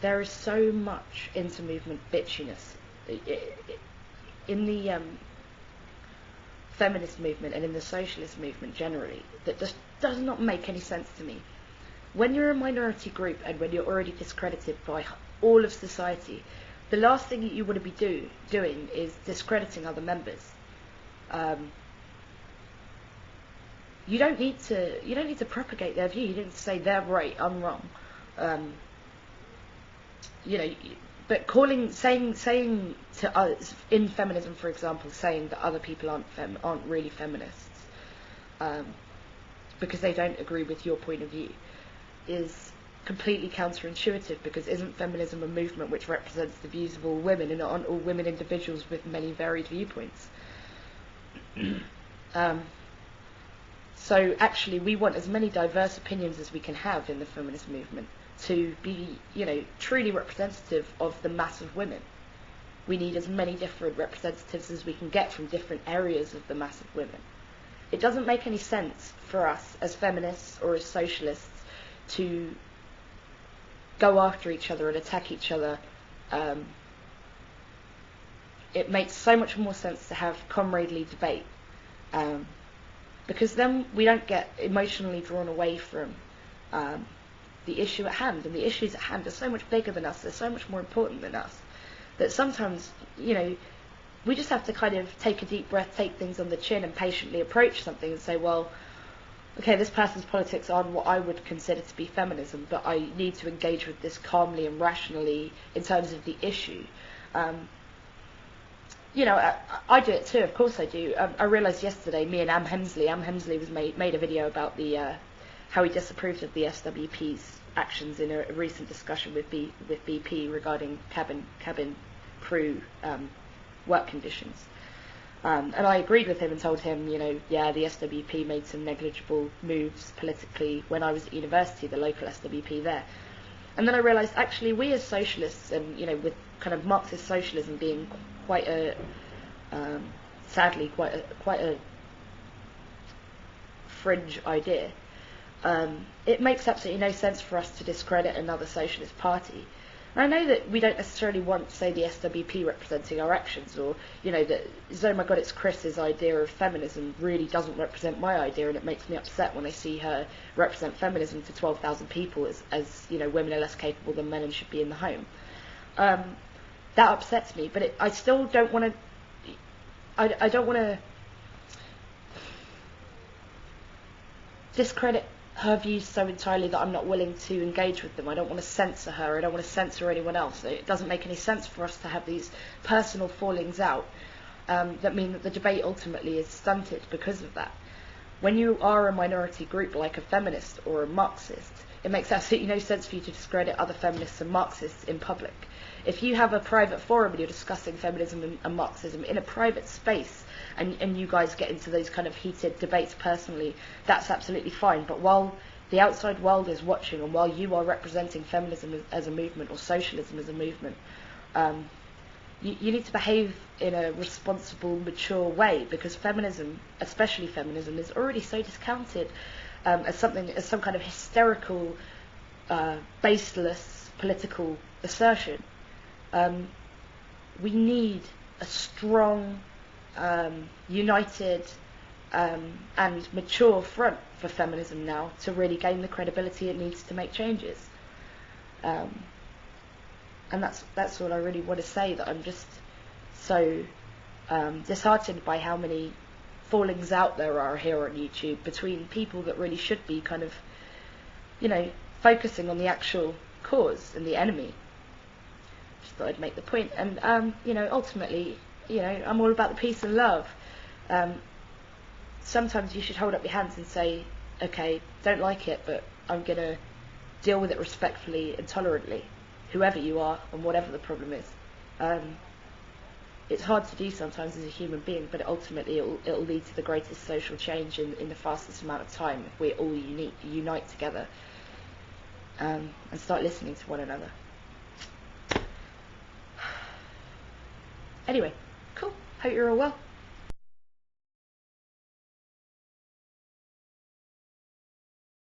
there is so much inter-movement bitchiness in the feminist movement and in the socialist movement generally that just does not make any sense to me. When you're a minority group and when you're already discredited by all of society, the last thing that you want to be doing is discrediting other members. You don't need to propagate their view. You don't need to say they're right, I'm wrong. But saying to us in feminism, for example, saying that other people aren't really feminists because they don't agree with your point of view is completely counterintuitive, because isn't feminism a movement which represents the views of all women, and aren't all women individuals with many varied viewpoints? So actually we want as many diverse opinions as we can have in the feminist movement to be, truly representative of the mass of women. We need as many different representatives as we can get from different areas of the mass of women. It doesn't make any sense for us as feminists or as socialists to go after each other and attack each other. It makes so much more sense to have comradely debate, because then we don't get emotionally drawn away from the issue at hand, and the issues at hand are so much bigger than us, they're so much more important than us, that sometimes, we just have to kind of take a deep breath, take things on the chin and patiently approach something and say, well, okay, this person's politics aren't what I would consider to be feminism, but I need to engage with this calmly and rationally in terms of the issue. I do it too, of course I do. I realised yesterday, me and Am Hemsley was made a video about the how he disapproved of the SWP's actions in a recent discussion with BP regarding cabin crew work conditions. And I agreed with him and told him, yeah, the SWP made some negligible moves politically when I was at university, the local SWP there. And then I realised, actually, we as socialists, and with kind of Marxist socialism being quite a, sadly, quite a fringe idea, it makes absolutely no sense for us to discredit another socialist party. And I know that we don't necessarily want, say, the SWP representing our actions, or, that, oh my God, it's Chris's idea of feminism really doesn't represent my idea, and it makes me upset when I see her represent feminism to 12,000 people as women are less capable than men and should be in the home. That upsets me, but I still don't want to, I don't want to discredit her views so entirely that I'm not willing to engage with them. I don't want to censor her. I don't want to censor anyone else. It doesn't make any sense for us to have these personal fallings out that mean that the debate ultimately is stunted because of that. When you are a minority group like a feminist or a Marxist, it makes absolutely no sense for you to discredit other feminists and Marxists in public. If you have a private forum and you're discussing feminism and Marxism in a private space, and you guys get into those kind of heated debates personally, that's absolutely fine. But while the outside world is watching, and while you are representing feminism as a movement or socialism as a movement, you need to behave in a responsible, mature way, because feminism, especially feminism, is already so discounted as some kind of hysterical, baseless political assertion. We need a strong, united and mature front for feminism now to really gain the credibility it needs to make changes. And that's all I really want to say, that I'm just so disheartened by how many fallings out there are here on YouTube between people that really should be kind of, focusing on the actual cause and the enemy. Just thought I'd make the point. And, ultimately, I'm all about the peace and love. Sometimes you should hold up your hands and say, okay, don't like it, but I'm going to deal with it respectfully and tolerantly, whoever you are and whatever the problem is. It's hard to do sometimes as a human being, but ultimately it'll lead to the greatest social change in the fastest amount of time if we all unite together and start listening to one another. Anyway, cool. Hope you're all well.